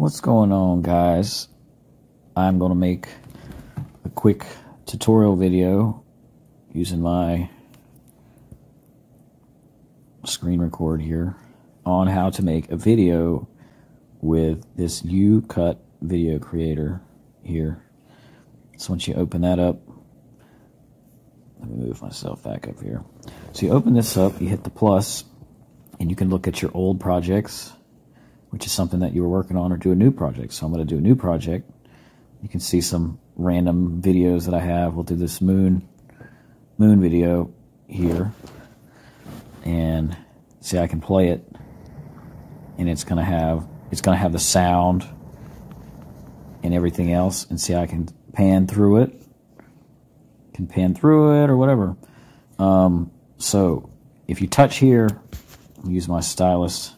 What's going on, guys? I'm going to make a quick tutorial video using my screen record here on how to make a video with this YouCut video creator here. So once you open that up, let me move myself back up here. So you open this up, you hit the plus, and you can look at your old projects, which is something that you were working on, or do a new project. So I'm going to do a new project. You can see some random videos that I have. We'll do this moon video here, and see, I can play it, and it's going to have the sound and everything else. And see, I can pan through it, or whatever. So if you touch here, I'll use my stylus.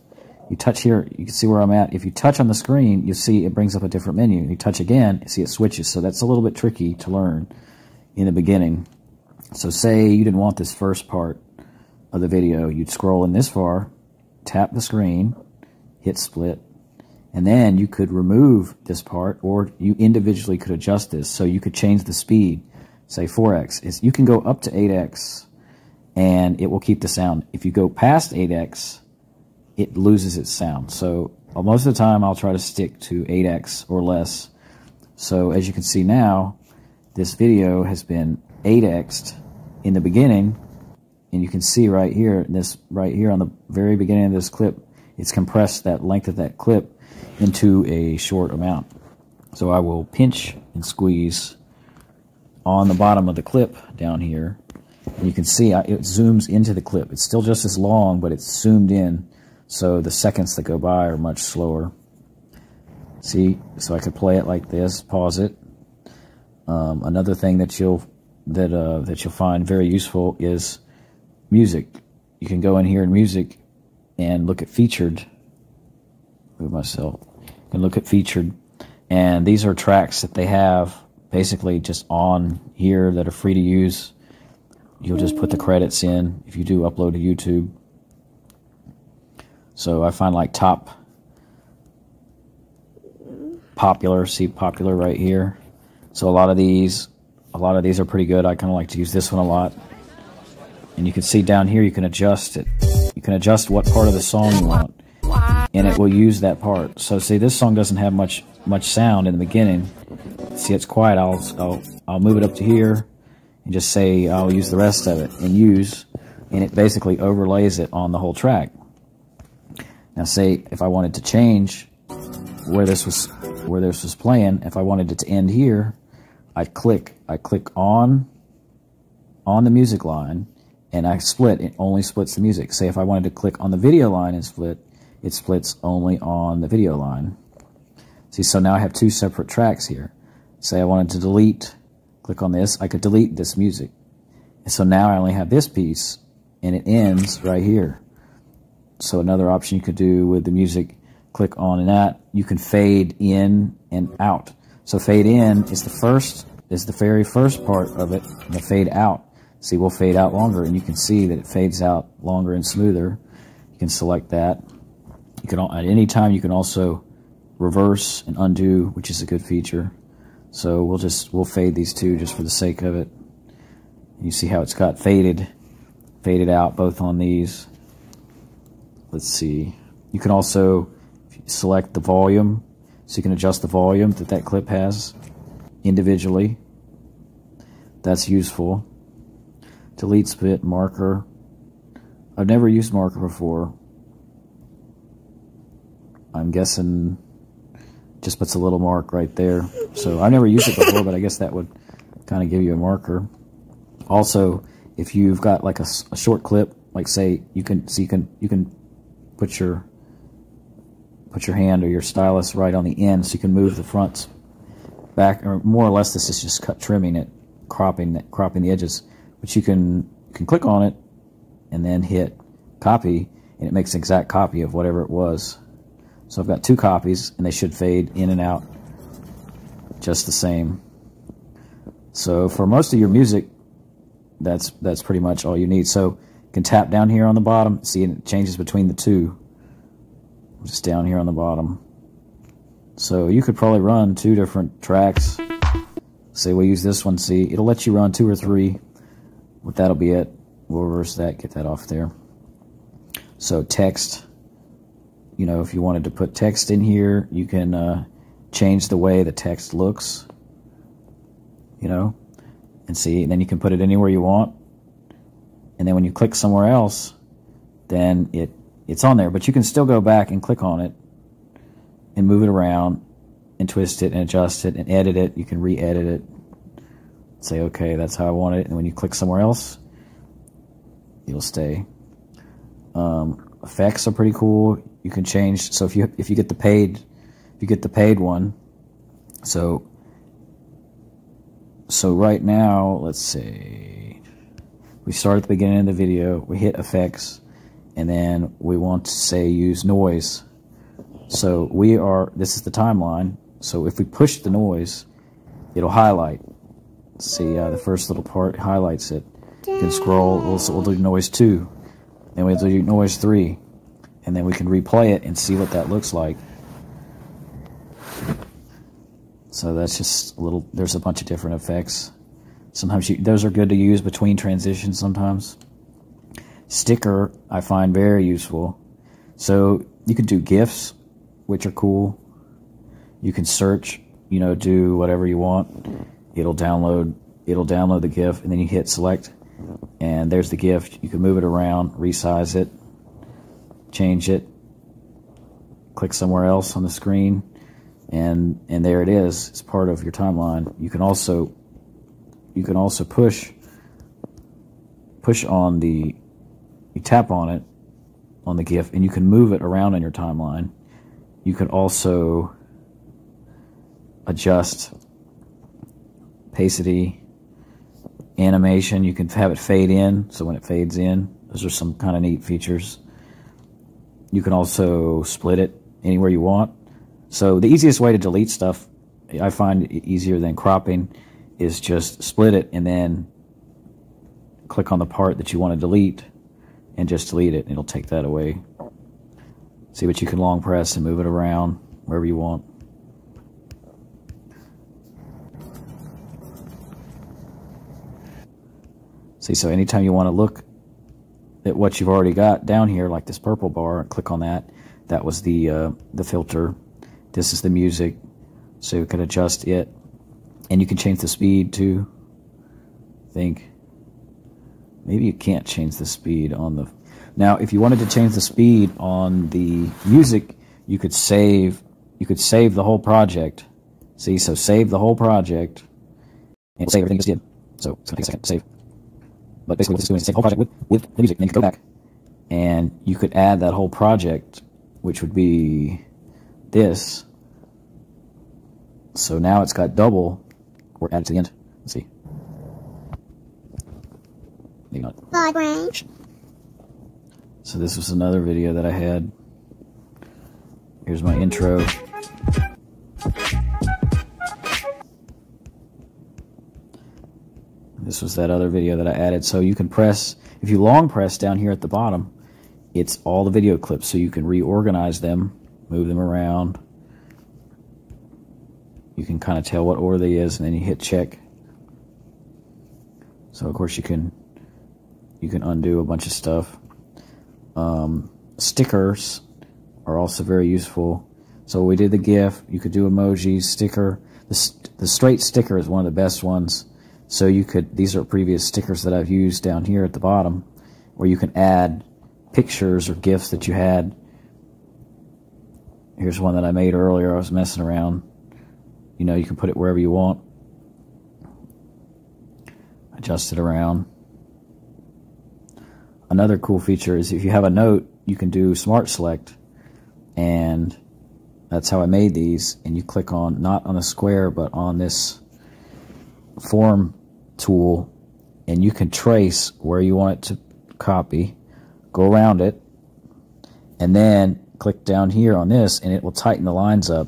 You touch here, you can see where I'm at. If you touch on the screen, you see it brings up a different menu. You touch again, you see it switches. So that's a little bit tricky to learn in the beginning. So say you didn't want this first part of the video. You'd scroll in this far, tap the screen, hit split, and then you could remove this part, or you individually could adjust this. So you could change the speed, say 4x. You can go up to 8x, and it will keep the sound. If you go past 8x, it loses its sound. So most of the time I'll try to stick to 8x or less. So as you can see now, this video has been 8x'd in the beginning, and you can see right here on the very beginning of this clip, it's compressed that length of that clip into a short amount. So I will pinch and squeeze on the bottom of the clip down here, and you can see it zooms into the clip. It's still just as long, but it's zoomed in. So the seconds that go by are much slower. See, so I could play it like this, pause it. Another thing that you'll find very useful is music. You can go in here in music and look at featured. Move myself. You can look at featured, and these are tracks that they have basically just on here that are free to use. You'll just put the credits in if you do upload to YouTube. So I find like top popular, see popular right here. So a lot of these are pretty good. I kind of like to use this one a lot. And you can see down here, you can adjust it. You can adjust what part of the song you want, and it will use that part. So see, this song doesn't have much sound in the beginning. See, it's quiet. I'll move it up to here and just say I'll use the rest of it and it basically overlays it on the whole track. Now say if I wanted to change where this was playing, if I wanted it to end here, I click on the music line, and I split. It only splits the music. Say if I wanted to click on the video line and split, it splits only on the video line. See, so now I have two separate tracks here. Say I wanted to delete, click on this, I could delete this music. And so now I only have this piece, and it ends right here. So another option you could do with the music, click on that, you can fade in and out. So fade in is the very first part of it, and the fade out, see, will fade out longer, and you can see that it fades out longer and smoother. You can select that. You can, at any time, you can also reverse and undo, which is a good feature. So we'll fade these two just for the sake of it. You see how it's got faded out both on these. Let's see. You can also select the volume, so you can adjust the volume that clip has individually. That's useful. Delete, split, marker. I've never used marker before. I'm guessing just puts a little mark right there. So I've never used it before, but I guess that would kind of give you a marker. Also, if you've got like a short clip, like say you can put your hand or your stylus right on the end, so you can move the fronts back, or more or less this is just trimming it, cropping the edges. But you can click on it and then hit copy, and it makes an exact copy of whatever it was. So I've got two copies, and they should fade in and out just the same. So for most of your music, that's pretty much all you need. So you can tap down here on the bottom, see, and it changes between the two. Just down here on the bottom. So you could probably run 2 different tracks. Say we use this one, see, it'll let you run 2 or 3, but that'll be it. We'll reverse that, get that off there. So text, you know, if you wanted to put text in here, you can change the way the text looks, you know, and see, and then you can put it anywhere you want. And then when you click somewhere else, then it's on there, but you can still go back and click on it and move it around and twist it and adjust it and edit it. You can re-edit it, say, okay, that's how I want it. And when you click somewhere else, it'll stay. Effects are pretty cool. You can change. So if you get the paid one, so right now, let's say we start at the beginning of the video, we hit effects, and then we want to say use noise. So this is the timeline. So if we push the noise, it'll highlight. See, the first little part highlights it. You can scroll. We'll do noise 2, then we'll do noise 3, and then we can replay it and see what that looks like. So that's just a little. There's a bunch of different effects. Sometimes those are good to use between transitions. Sometimes sticker I find very useful. So you can do GIFs, which are cool. You can search, you know, do whatever you want. It'll download the GIF, and then you hit select, and there's the GIF. You can move it around, resize it, change it, click somewhere else on the screen, and there it is. It's part of your timeline. You can also push on you tap on it on the GIF, and you can move it around on your timeline. You can also adjust opacity, animation. You can have it fade in, so when it fades in, those are some kind of neat features. You can also split it anywhere you want. So the easiest way to delete stuff, I find easier than cropping, is just split it and then click on the part that you want to delete and just delete it, and it'll take that away. See, but you can long press and move it around wherever you want. See, so anytime you want to look at what you've already got down here, like this purple bar, click on that. That was the filter. This is the music, so you can adjust it, and you can change the speed too. I think maybe you can't change the speed on the. Now, if you wanted to change the speed on the music, you could save. You could save the whole project. See, so save the whole project and save everything you just did. So it's gonna take a second to save. But basically, what this is doing is save the whole project with the music, and then you can go back and you could add that whole project, which would be this. So now it's got double, or add it to the end. Let's see. Maybe not. So this was another video that I had. Here's my intro. This was that other video that I added. So you can press, if you long press down here at the bottom, it's all the video clips. So you can reorganize them, move them around. You can kind of tell what order they is, and then you hit check. So of course you can undo a bunch of stuff. Stickers are also very useful. So we did the GIF. You could do emojis, sticker. The straight sticker is one of the best ones. So you could, these are previous stickers that I've used down here at the bottom, where you can add pictures or GIFs that you had. Here's one that I made earlier. I was messing around. You know, you can put it wherever you want. Adjust it around. Another cool feature is if you have a note, you can do Smart Select, and that's how I made these. And you click on, not on the square, but on this form tool, and you can trace where you want it to copy, go around it, and then click down here on this, and it will tighten the lines up.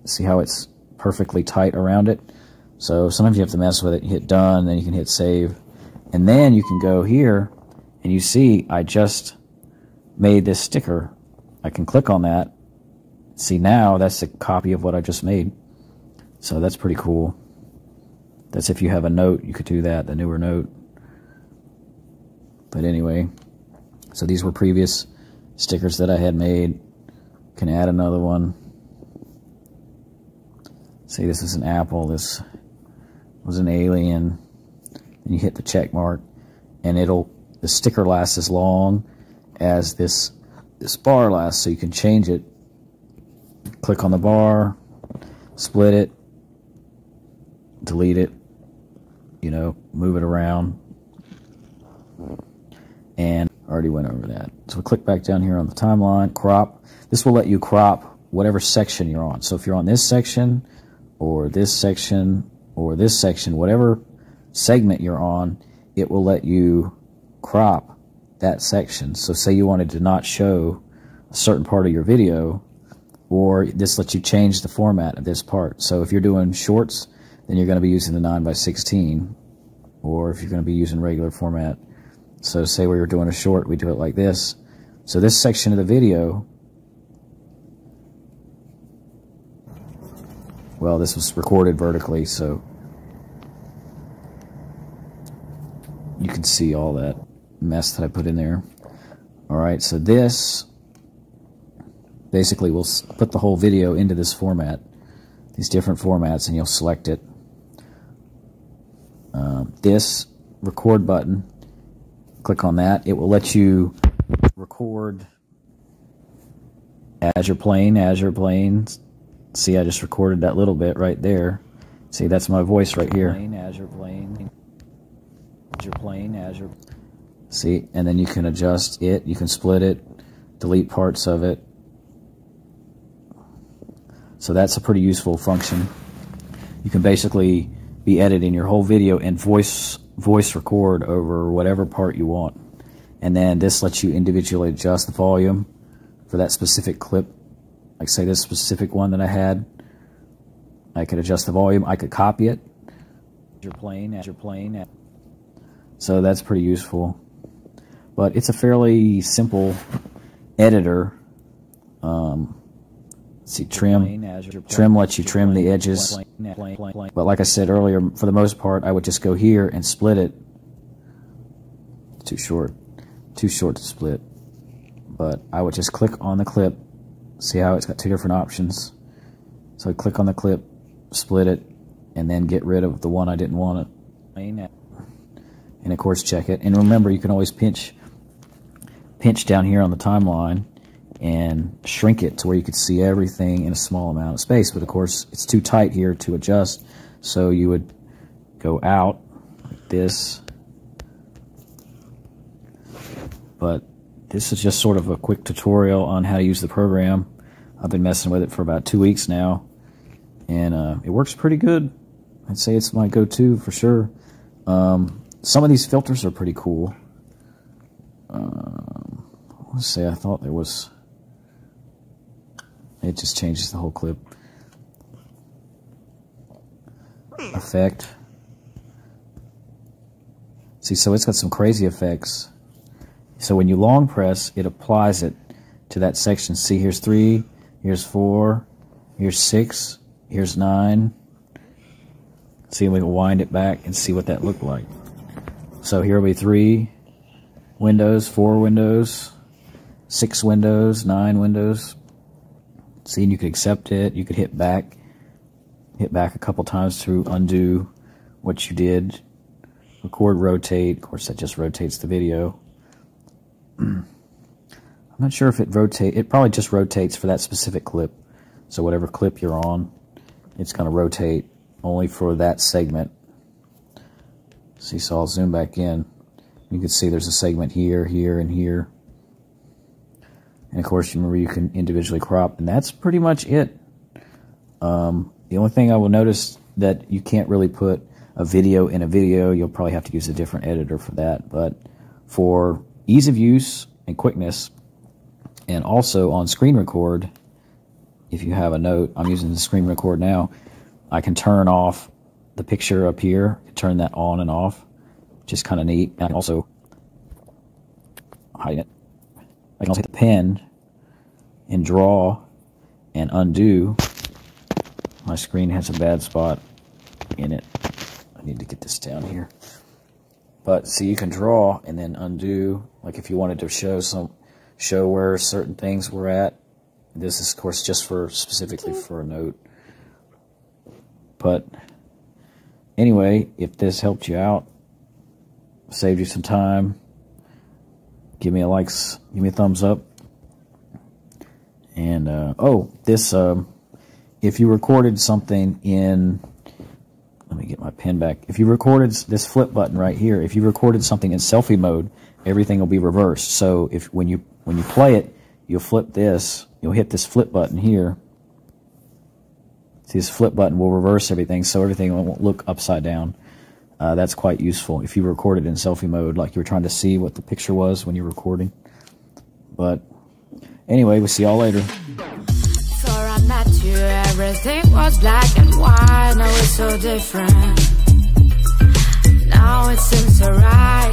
See how it's perfectly tight around it? So sometimes you have to mess with it. You hit done, then you can hit save, and then you can go here, and you see I just made this sticker. I can click on that, See, now that's a copy of what I just made. So that's pretty cool. That's if you have a note, you could do that, the newer note. But anyway, so these were previous stickers that I had made. Can add another one. See, this is an apple. This was an alien. And you hit the check mark, and the sticker lasts as long as this bar lasts, so you can change it. Click on the bar, split it, delete it, you know, move it around. And I already went over that. So we click back down here on the timeline, crop. This will let you crop whatever section you're on. So if you're on this section, or this section, or this section, whatever segment you're on, it will let you crop that section. So say you wanted to not show a certain part of your video, or this lets you change the format of this part. So if you're doing shorts, then you're going to be using the 9:16, or if you're going to be using regular format. So say we were doing a short, we do it like this. So this section of the video, well, this was recorded vertically, so you can see all that mess that I put in there. Alright, so this basically will put the whole video into this format, these different formats, and you'll select it. This record button, click on that. It will let you record as you're playing. See, I just recorded that little bit right there. See, that's my voice right here. See, and then you can adjust it, you can split it, delete parts of it. So that's a pretty useful function. You can basically be editing your whole video and voice record over whatever part you want. And then this lets you individually adjust the volume for that specific clip. Like say this specific one that I had, I could adjust the volume, I could copy it. As you're playing. So that's pretty useful. But it's a fairly simple editor. See, trim lets you trim the edges. But like I said earlier, for the most part, I would just go here and split it. Too short to split. But I would just click on the clip. See how it's got two different options. So I click on the clip, split it, and then get rid of the one I didn't want it. And of course check it. And remember, you can always pinch down here on the timeline and shrink it to where you could see everything in a small amount of space. But of course, it's too tight here to adjust. So you would go out like this. But this is just sort of a quick tutorial on how to use the program. I've been messing with it for about 2 weeks now, and it works pretty good. I'd say it's my go-to for sure. Some of these filters are pretty cool. Let's say I thought there was... It just changes the whole clip. Effect. See, so it's got some crazy effects. So when you long press, it applies it to that section. See, here's 3, here's 4, here's 6, here's 9. See, we can wind it back and see what that looked like. So here will be 3 windows, 4 windows, 6 windows, 9 windows. See, and you could accept it. You could hit back a couple times to undo what you did. Record, rotate. Of course, that just rotates the video. I'm not sure if it rotates. It probably just rotates for that specific clip. So whatever clip you're on, it's going to rotate only for that segment. See, so I'll zoom back in. You can see there's a segment here, here, and here. And of course, remember, you can individually crop, and that's pretty much it. The only thing I will notice that you can't really put a video in a video. You'll probably have to use a different editor for that. But for ease of use and quickness, and also on screen record, if you have a note, I'm using the screen record now, I can turn off the picture up here, turn that on and off, which is kind of neat. And I can also hide it. I can also hit the pen and draw and undo. My screen has a bad spot in it. I need to get this down here. But see, you can draw and then undo. Like if you wanted to show where certain things were at. This is, of course, just for specifically for a note. But anyway, if this helped you out, saved you some time, give me a like, give me a thumbs up. And oh, this if you recorded something in, let me get my pen back. If you recorded this flip button right here, if you recorded something in selfie mode, everything will be reversed. So if when you play it, you'll flip this, you'll hit this flip button here. See, this flip button will reverse everything, so everything won't look upside down. That's quite useful if you recorded in selfie mode, like you were trying to see what the picture was when you're recording. But anyway, we'll see y'all later. Before I met you, everything was black and white. Now it's so different. Now it seems alright.